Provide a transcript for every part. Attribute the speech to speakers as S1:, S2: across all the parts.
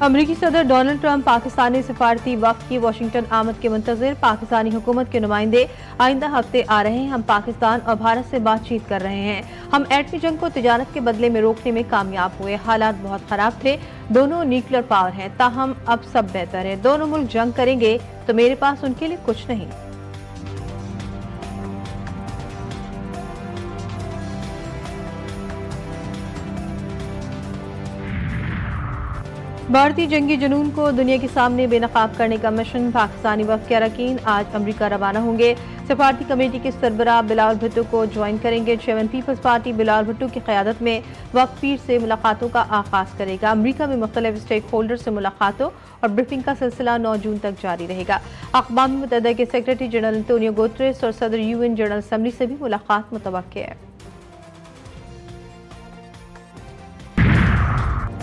S1: अमरीकी सदर Donald Trump Pakistani सिफारती वफ्द की वाशिंगटन आमद के मुंतज़िर। पाकिस्तानी हुकूमत के नुमाइंदे आइंदा हफ्ते आ रहे हैं। हम पाकिस्तान और भारत से बातचीत कर रहे हैं। हम एटमी जंग को तिजारत के बदले में रोकने में कामयाब हुए। हालात बहुत खराब थे। दोनों न्यूक्लियर पावर हैं, ताहम अब सब बेहतर है। दोनों मुल्क जंग करेंगे तो मेरे पास उनके लिए कुछ नहीं। भारतीय जंगी जुनून को दुनिया के सामने बेनकाब करने का मिशन। पाकिस्तानी वफ्द के अरकान आज अमरीका रवाना होंगे। सिफारती कमेटी के सरबराह बिलावल भुट्टो को ज्वाइन करेंगे। चेयरमैन पीपल्स पार्टी बिलावल भुट्टो की क़यादत में वफ्द पीर से मुलाकातों का आगाज करेगा। अमरीका में मुख्तलिफ स्टेक होल्डर से मुलाकातों और ब्रीफिंग का सिलसिला 9 जून तक जारी रहेगा। अक़वाम मुत्तहिदा के सेक्रेटरी जनरल एंटोनियो गुतेरेस और सदर UN जनरल असम्बली से भी मुलाकात मुतवक्किल है।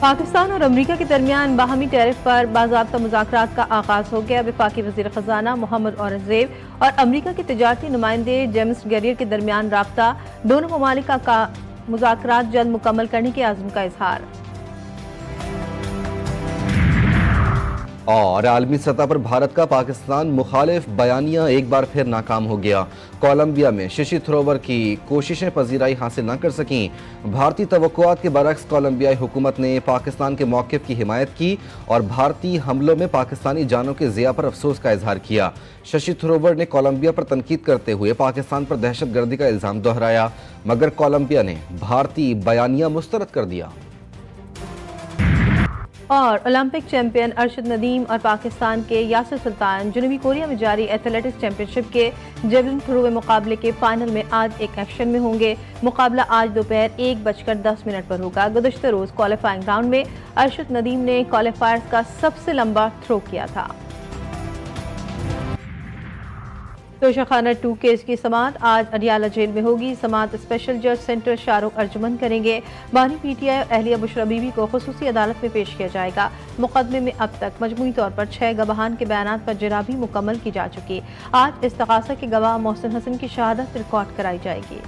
S1: पाकिस्तान और अमरीका के दरमियान बाहमी टैरिफ पर बाज़ाब्ता मुज़ाकरात का आगाज हो गया। वफाकी वज़ीर ख़ज़ाना मोहम्मद औरंगज़ेब और अमरीका के तिजारती नुमाइंदे जेम्स गैरियर के दरमियान राब्ता। दोनों ममालिक का मुज़ाकरात जल्द मुकम्मल करने के आज़म का इजहार।
S2: और आलमी सतह पर भारत का पाकिस्तान मुखालिफ बयानिया एक बार फिर नाकाम हो गया। कोलंबिया में शशि थरूर की कोशिशें पजीराई हासिल न कर सकीं। भारतीय तवक्कुआत के बरक्स कोलंबियाई हुकूमत ने पाकिस्तान के मौक़िफ़ की हिमायत की और भारतीय हमलों में पाकिस्तानी जानों के ज़िया पर अफसोस का इजहार किया। शशि थरूर ने कोलंबिया पर तनकीद करते हुए पाकिस्तान पर दहशतगर्दी का इल्ज़ाम दोहराया, मगर कोलंबिया ने भारतीय बयानिया मुस्तरद कर दिया।
S1: और ओलंपिक चैंपियन अरशद नदीम और पाकिस्तान के यासिर सुल्तान जनूबी कोरिया में जारी एथलेटिक्स चैंपियनशिप के जेवलिन थ्रो मुकाबले के फाइनल में आज एक एक्शन में होंगे। मुकाबला आज दोपहर 1:10 पर होगा। गुज़श्ता रोज क्वालिफाइंग राउंड में अरशद नदीम ने क्वालिफायर्स का सबसे लंबा थ्रो किया था। तोशाखाना 2 केस की समाअत आज अडियाला जेल में होगी। समाअत स्पेशल जज सेंटर शाहरुख अर्जुमन करेंगे। बानी PTI और अहलिया बुशरा बीबी को खुसूसी अदालत में पेश किया जाएगा। मुकदमे में अब तक मजमूई तौर पर 6 गवाहान के बयानात पर जरा भी मुकम्मल की जा चुकी। आज इस्तग़ासा के गवाह मोहसिन हसन की शहादत रिकॉर्ड कराई जाएगी।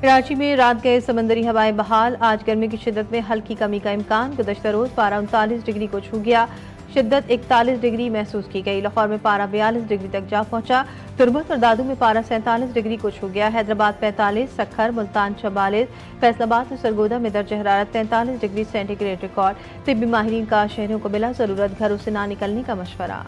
S1: कराची में रात गए समंदरी हवाएं बहाल। आज गर्मी की शिद्दत में हल्की कमी का इम्कान। गुज़श्ता रोज पारा 39 डिग्री को छू गया। शिद्दत 41 डिग्री महसूस की गई। लाहौर में पारा 42 डिग्री तक जा पहुंचा। तुरबत और दादू में पारा 47 डिग्री को छू गया। हैदराबाद 45, सखर, मुल्तान 44, फैसलाबाद और सरगोदा में दर्ज हरारत 43 डिग्री सेंटीग्रेड रिकॉर्ड। तिब्बी माहिरीन का शहरों को बिला जरूरत घरों से ना निकलने का मशवरा।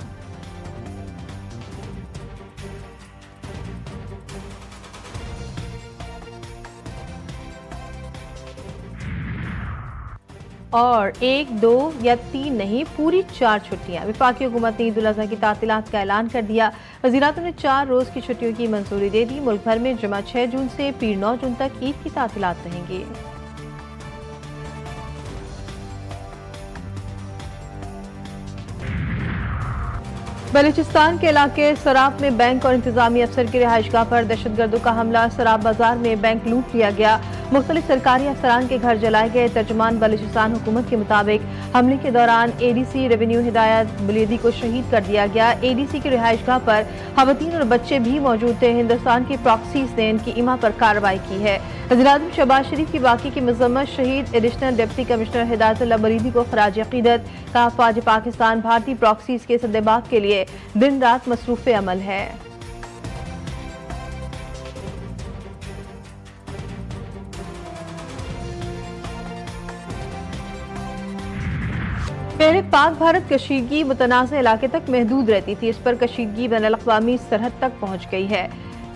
S1: और 1, 2 या 3 नहीं, पूरी 4 छुट्टियां। वफाकी हुकूमत ने ईद उल अज़हा की तातीलात का ऐलान कर दिया। वज़ीरात ने 4 रोज की छुट्टियों की मंजूरी दे दी। मुल्क भर में जुमा 6 जून से पीर 9 जून तक ईद की तातीलात रहेंगी। बलूचिस्तान के इलाके सराब में बैंक और इंतजामी अफसर की रिहाइशगाह पर दहशतगर्दों का हमला। सराब बाजार में बैंक लूट लिया गया। मुख्तलिफ सरकारी अफसरान के घर जलाए गए। तर्जुमान बलूचिस्तान हुकूमत के मुताबिक हमले के दौरान ADC रेवेन्यू हिदायत बुलेदी को शहीद कर दिया गया। ADC की रिहाइशगाह पर खवातीन और बच्चे भी मौजूद थे। हिंदुस्तान की प्रॉक्सीज ने इनकी इमा पर कार्रवाई की है। वज़ीर-ए-आज़म शहबाज शरीफ की वाक़े की मज़म्मत। शहीद एडिशनल डिप्टी कमिश्नर हिदायतुल्लाह बरीदी को खराज अक़ीदत। कहा, फ़ौज पाकिस्तान भारतीय प्रॉक्सीज के सद्देबाग के लिए दिन रात मसरूफ़ अमल है। पहले पाक भारत कशीदगी मुतनाज़ इलाके तक महदूद रहती थी। इस पर कशीदगी बैनुल-अक़वामी सरहद तक पहुंच गई है।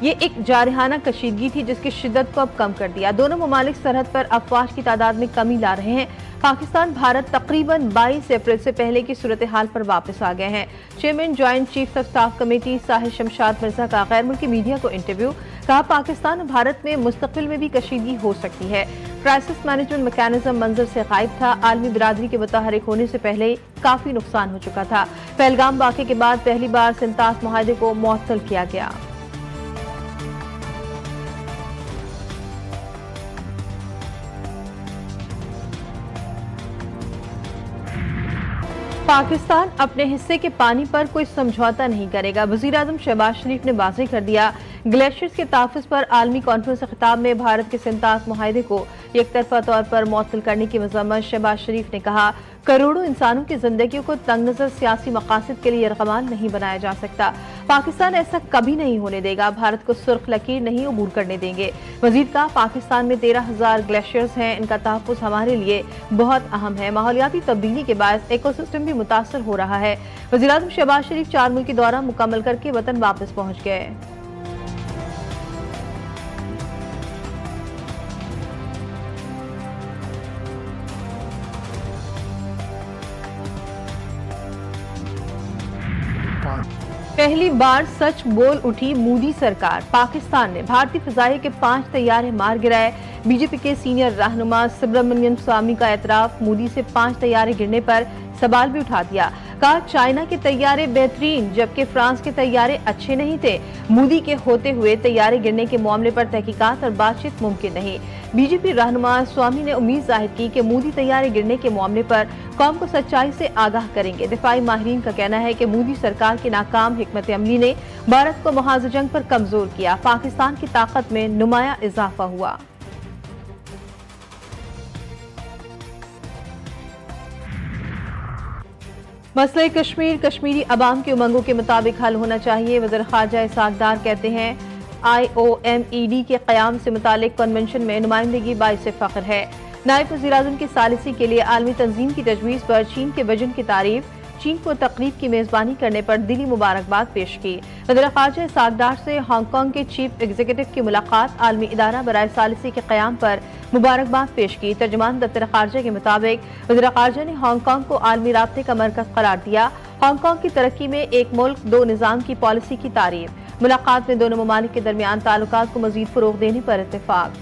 S1: ये एक जारहाना कशीदगी थी जिसकी शिद्दत को अब कम कर दिया। दोनों ममालिक सरहद पर अफवाज की तादाद में कमी ला रहे हैं। पाकिस्तान भारत तकरीबन 22 अप्रैल से पहले की सूरत हाल पर वापस आ गए हैं। Chairman joint chief of staff committee Sahil Shamshad Mirza का गैर मुल्की मीडिया को इंटरव्यू। कहा, पाकिस्तान और भारत में मुस्तकबिल में भी कशीदगी हो सकती है। क्राइसिस मैनेजमेंट मैकेनिज्म मंजर से गायब था। आलमी बिरादरी के मुतहरिक होने से पहले काफी नुकसान हो चुका था। पहलगाम वाक़े के बाद पहली बार सिंतास मुआहदे को मुअत्तल किया गया। पाकिस्तान अपने हिस्से के पानी पर कोई समझौता नहीं करेगा। वज़ीर-ए-आज़म शहबाज शरीफ ने वाज़ेह कर दिया। ग्लेशियर्स के तहफ़्फ़ुज़ पर आलमी कॉन्फ्रेंस से खिताब में भारत के सिंतास मुआहदे को एकतरफा तौर पर मुअत्तल करने की मज़म्मत शहबाज शरीफ ने कहा, करोड़ों इंसानों की जिंदगियों को तंगनज़र सियासी मकासद के लिए यरग़मान नहीं बनाया जा सकता। पाकिस्तान ऐसा कभी नहीं होने देगा। भारत को सुर्ख लकीर नहीं अबूर करने देंगे। मजीद कहा, पाकिस्तान में 13,000 ग्लेशियर्स हैं। इनका तहफ़्फ़ुज़ हमारे लिए बहुत अहम है। माहौलियाती तब्दीली के बायस इकोसिस्टम भी मुतासर हो रहा है। वज़ीर-ए-आज़म शहबाज शरीफ 4 मुल्की दौरा मुकम्मल करके वतन वापस पहुंच गए। पहली बार सच बोल उठी मोदी सरकार। पाकिस्तान ने भारतीय फिजाइया के 5 तैयारे मार गिराए। बीजेपी के सीनियर रहनुमा सुब्रमण्यम स्वामी का एतराफ, मोदी से 5 तैयारे गिरने पर सवाल भी उठा दिया। कहा, चाइना के तैयारे बेहतरीन जबकि फ्रांस के तैयारे अच्छे नहीं थे। मोदी के होते हुए तैयारे गिरने के मामले पर तहकीकात और बातचीत मुमकिन नहीं। बीजेपी रहनुमा स्वामी ने उम्मीद जाहिर की कि मोदी तैयारे गिरने के मामले पर कौम को सच्चाई से आगाह करेंगे। दिफाई माहिरीन का कहना है कि मोदी सरकार की नाकाम हिकमत अमली ने भारत को महाज जंग पर कमजोर किया। पाकिस्तान की ताकत में नुमाया इजाफा हुआ। मसले कश्मीर कश्मीरी अवाम के उमंगों के मुताबिक हल होना चाहिए। वज़ीर ख़ारजा इसाक डार कहते हैं, IOMED के क़याम से मुतालिक कन्वेंशन में नुमाइंदगी बाइस फ़ख्र है। नायब वज़ीर-ए-आज़म की सालिसी के लिए आलमी तंजीम की तजवीज़ पर चीन के वजन की तारीफ, चीन को तकरीब की मेज़बानी करने पर दिली मुबारकबाद पेश की। वज़ीर ख़ारजा इसाक डार से हांगकांग के चीफ एग्जीक्यूटिव की मुलाकात, आलमी इदारा बराए सालिसी के क़याम पर मुबारकबाद पेश की। तर्जुमान दफ्तर ख़ारजा के मुताबिक वज़ीर ख़ारजा ने हांगकांग को आलमी राब्ते का मरकज़ करार दिया। हांगकांग की तरक्की में एक मुल्क दो निज़ाम की पॉलिसी की तारीफ। मुलाकात में दोनों ममालिक के दरमियान ताल्लुकात को मज़ीद फ़रोग़ देने पर इत्तेफ़ाक।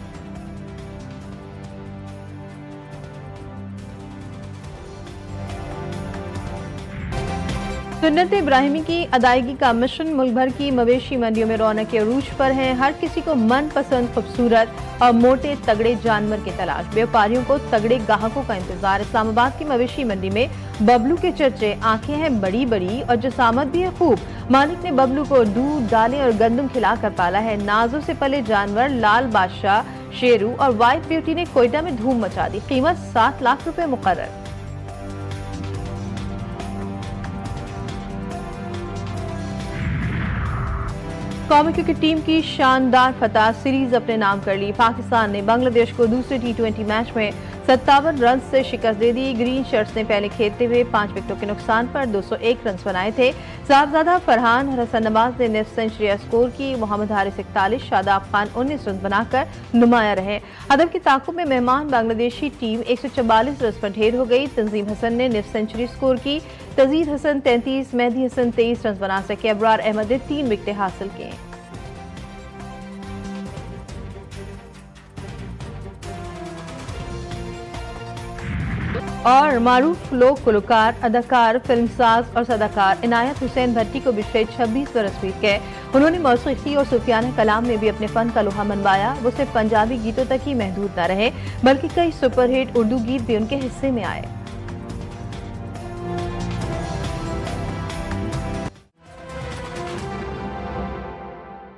S1: सुन्नत इब्राहिमी की अदायगी का मिशन मुल्क भर की मवेशी मंडियों में रौनक अरूज पर है। हर किसी को मनपसंद खूबसूरत और मोटे तगड़े जानवर की तलाश। व्यापारियों को तगड़े ग्राहकों का इंतजार। इस्लामाबाद की मवेशी मंडी में बबलू के चर्चे। आंखें हैं बड़ी बड़ी और जसामत भी है खूब। मालिक ने बबलू को दूध, दालें और गंदम खिलाकर पाला है। नाजों से पले जानवर लाल बादशाह, शेरू और व्हाइट ब्यूटी ने कोयटा में धूम मचा दी। कीमत 7 लाख रुपए मुकर्रर। कौमी क्रिकेट टीम की शानदार फतह, सीरीज अपने नाम कर ली। पाकिस्तान ने बांग्लादेश को दूसरे T20 मैच में 57 रन से शिकस्त दे दी। ग्रीन शर्ट्स ने पहले खेलते हुए 5 विकेटों के नुकसान पर 201 रन बनाए थे। साहबजादा फरहान और हसन नवाज ने निफ सेंचुरी स्कोर की। मोहम्मद हारिस 41, शादाब खान 19 रन बनाकर नुमाया रहे। हदफ की ताकुब में मेहमान बांग्लादेशी टीम 144 रन पर ढेर हो गई। तंजीम हसन ने निफ सेंचुरी स्कोर की। तजीद हसन 33, मेहदी हसन 23 रन बना सके। अबरार अहमद ने 3 विकेटें हासिल की। और मारूफ लोक गुलकार, अदाकार, फिल्मसाज और सदाकार इनायत हुसैन भट्टी को पिछले 26 बरस बीत गए। उन्होंने मौसीकी और सूफियाना कलाम में भी अपने फन का लोहा मनवाया। वो सिर्फ पंजाबी गीतों तक ही महदूद न रहे बल्कि कई सुपरहिट उर्दू गीत भी उनके हिस्से में आए।